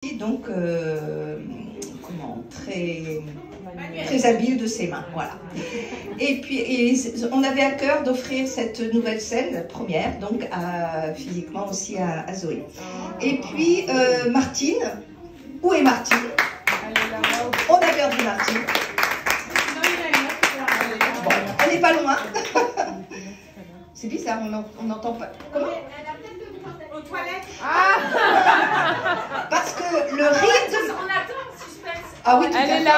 Donc, très habile de ses mains, voilà. Et puis, on avait à cœur d'offrir cette nouvelle scène, première, donc physiquement aussi à Zoé. Et puis, Martine, où est Martine? On a perdu Martine. Bon, elle n'est pas loin. C'est bizarre, on n'entend pas. Comment? Aux toilettes. Parce que le rythme... On attend le suspense. Ah oui, tout à fait. Elle est là.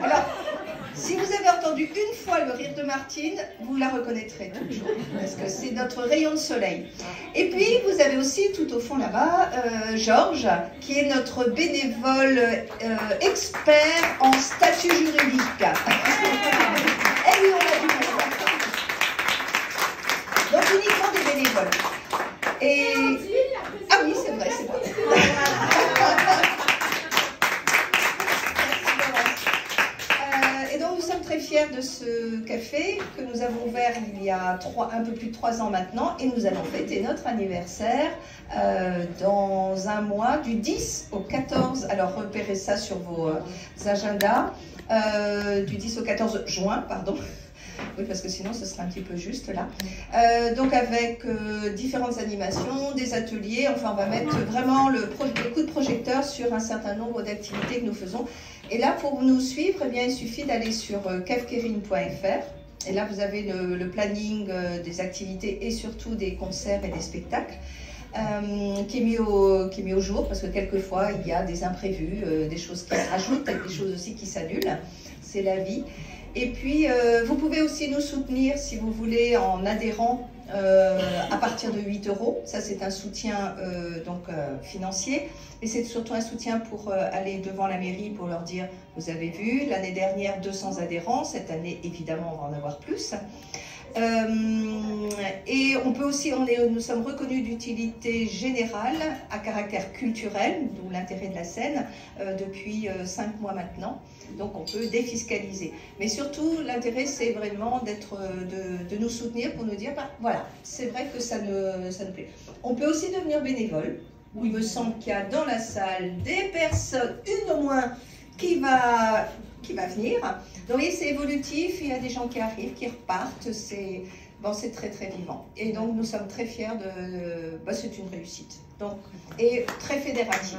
Alors, si vous avez entendu une fois le rire de Martine, vous la reconnaîtrez toujours, parce que c'est notre rayon de soleil. Et puis, vous avez aussi, tout au fond là-bas, Georges, qui est notre bénévole expert en statut juridique. Et lui, on a du monde. Donc, uniquement des bénévoles. Et... Ah oui, c'est vrai, c'est vrai. Et donc, nous sommes très fiers de ce café que nous avons ouvert il y a un peu plus de 3 ans maintenant, et nous allons fêter notre anniversaire dans un mois, du 10 au 14, alors repérez ça sur vos agendas, du 10 au 14 juin, pardon. Oui, parce que sinon ce serait un petit peu juste là. Donc avec différentes animations, des ateliers, enfin on va mettre vraiment le coup de projecteur sur un certain nombre d'activités que nous faisons. Et là, pour nous suivre, eh bien, il suffit d'aller sur cafekerine.fr. Et là, vous avez le planning des activités et surtout des concerts et des spectacles. Qui est mis au jour, parce que quelquefois il y a des imprévus, des choses qui se rajoutent, des choses aussi qui s'annulent, c'est la vie. Et puis vous pouvez aussi nous soutenir si vous voulez en adhérant à partir de 8 €. Ça c'est un soutien financier, et c'est surtout un soutien pour aller devant la mairie pour leur dire vous avez vu, l'année dernière 200 adhérents, cette année évidemment on va en avoir plus. Et on peut aussi, nous sommes reconnus d'utilité générale à caractère culturel, d'où l'intérêt de la scène, depuis 5 mois maintenant. Donc on peut défiscaliser. Mais surtout, l'intérêt c'est vraiment de nous soutenir pour nous dire, bah, voilà, c'est vrai que ça nous plaît. On peut aussi devenir bénévole, où il me semble qu'il y a dans la salle des personnes, une au moins, qui va venir. Donc c'est évolutif, il y a des gens qui arrivent, qui repartent, c'est très très vivant. Et donc nous sommes très fiers c'est une réussite. Donc, et très fédérative.